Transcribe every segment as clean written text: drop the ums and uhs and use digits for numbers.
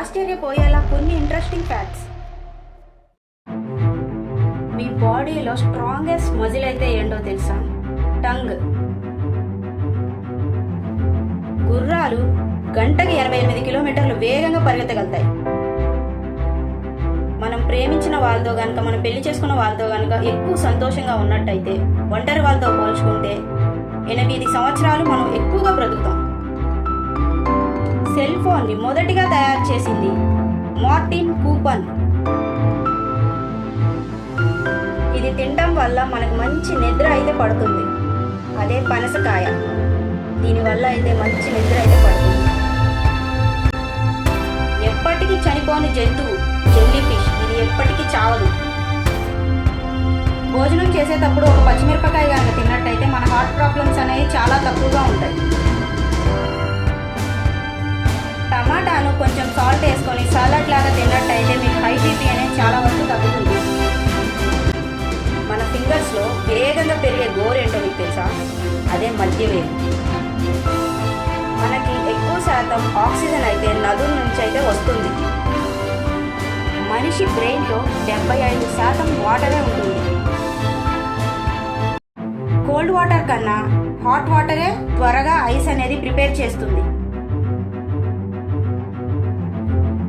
ఆశ్చర్యపోయేలా కొన్ని interesting facts. మీ బాడీలో strongest muscle అయితే ఏంటో తెలుసా? టంగ్. గుర్రాలు గంటకి 88 కిలోమీటర్లు వేగంగా పరిగెత్తగలుగుతాయి. మనం ప్రేమించిన వాళ్ళతో కనుక, మనం పెళ్లి చేసుకున్న వాళ్ళతో కనుక ఎక్కువ సంతోషంగా ఉన్నట్టయితే ఒంటరి వాళ్ళతో పోల్చుకుంటే 8 సంవత్సరాలు మనం ఎక్కువగా బ్రతుకుతాం. సెల్ ఫోన్ని మొదటిగా తయారు చేసింది మార్టిన్ కూపన్. ఇది తినడం వల్ల మనకు మంచి నిద్ర అయితే పడుతుంది. అదే పనసకాయ, దీనివల్ల అయితే మంచి నిద్ర అయితే పడుతుంది. ఎప్పటికీ చనిపోని జంతువు జెల్లీ ఫిష్. ఇది ఎప్పటికీ చావదు. భోజనం చేసేటప్పుడు ఒక పచ్చిమిరపకాయ కనుక తిన్నట్టయితే మన హార్ట్ ప్రాబ్లమ్స్ అనేవి చాలా తక్కువగా ఉంటాయి. టమాటాను కొంచెం సాల్ట్ వేసుకొని సలాడ్ లాగా తిన్నట్టయితే మీకు హై బీపీ అనేది చాలా వరకు తగ్గుతుంది. మన ఫింగర్స్లో వేగంగా పెరిగే గోరేంటో మీకు తెలుసా? అదే మధ్యవేలు. మనకి ఎక్కువ శాతం ఆక్సిజన్ అయితే నదుల నుంచి అయితే వస్తుంది. మనిషి బ్రెయిన్లో 75% వాటరే ఉంటుంది. కోల్డ్ వాటర్ కన్నా హాట్ వాటరే త్వరగా ఐస్ అనేది ప్రిపేర్ చేస్తుంది.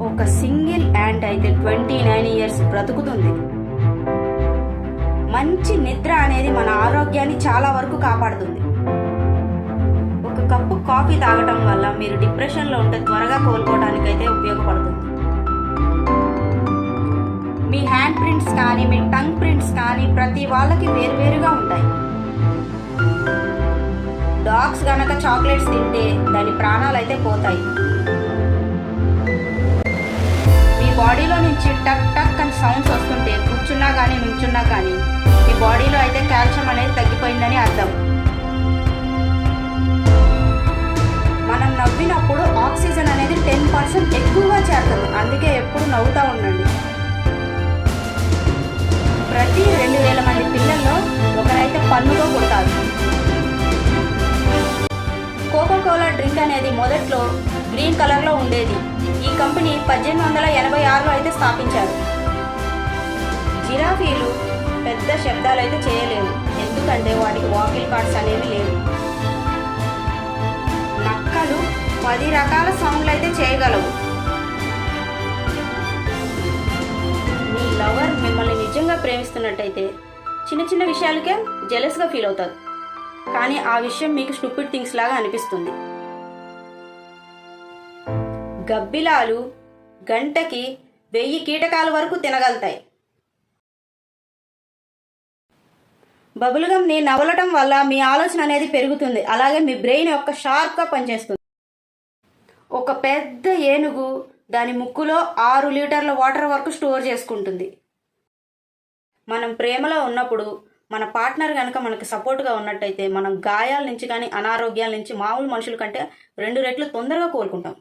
ఒక సింగిల్ యాంట్ అయితే 29 ఇయర్స్ బ్రతుకుతుంది. మంచి నిద్ర అనేది మన ఆరోగ్యాన్ని చాలా వరకు కాపాడుతుంది. ఒక కప్పు కాఫీ తాగటం వల్ల మీరు డిప్రెషన్లో ఉంటే త్వరగా కోలుకోవడానికి అయితే ఉపయోగపడుతుంది. మీ హ్యాండ్ ప్రింట్స్ కానీ, మీ టంగ్ ప్రింట్స్ కానీ ప్రతి వాళ్ళకి వేరువేరుగా ఉంటాయి. డాగ్స్ గనక చాక్లెట్స్ తింటే దాని ప్రాణాలు అయితే పోతాయి. మీ బాడీలో నుంచి టక్ టక్ అని సౌండ్స్ వస్తుంటే కూర్చున్నా కానీ నుంచున్నా కానీ మీ బాడీలో అయితే కాల్షియం అనేది తగ్గిపోయిందని అర్థం. మనం నవ్వినప్పుడు ఆక్సిజన్ అనేది 10% ఎక్కువగా చేరుతుంది. అందుకే ఎప్పుడు నవ్వుతూ ఉండండి. ప్రతి 2000 మంది పిల్లల్లో ఒకరైతే పన్నుతో పుడతారు. కోకోకోలా డ్రింక్ అనేది మొదట్లో గ్రీన్ కలర్లో ఉండేది. ఈ కంపెనీ 1886లో అయితే స్థాపించారు. జిరాఫీలు పెద్ద శబ్దాలు అయితే చేయలేవు, ఎందుకంటే వాటికి వాకిల్ కార్డ్స్ అనేవి లేవు. నక్కలు 10 రకాల సౌండ్లు అయితే చేయగలవు. మీ లవర్ మిమ్మల్ని నిజంగా ప్రేమిస్తున్నట్టయితే చిన్న చిన్న విషయాలకే జెలస్గా ఫీల్ అవుతారు, కానీ ఆ విషయం మీకు స్టూపిడ్ థింగ్స్ లాగా అనిపిస్తుంది. గబ్బిలాలు గంటకి 1000 కీటకాల వరకు తినగలుగుతాయి. బబుల్గమ్ని నవలటం వల్ల మీ ఆలోచన అనేది పెరుగుతుంది. అలాగే మీ బ్రెయిన్ యొక్క షార్ప్గా పనిచేస్తుంది. ఒక పెద్ద ఏనుగు దాని ముక్కులో 6 లీటర్ల వాటర్ వరకు స్టోర్ చేసుకుంటుంది. మనం ప్రేమలో ఉన్నప్పుడు మన పార్ట్నర్ కనుక మనకు సపోర్ట్గా ఉన్నట్టయితే మనం గాయాల నుంచి కానీ, అనారోగ్యాల నుంచి మామూలు మనుషుల కంటే 2 రెట్లు తొందరగా కోలుకుంటాం.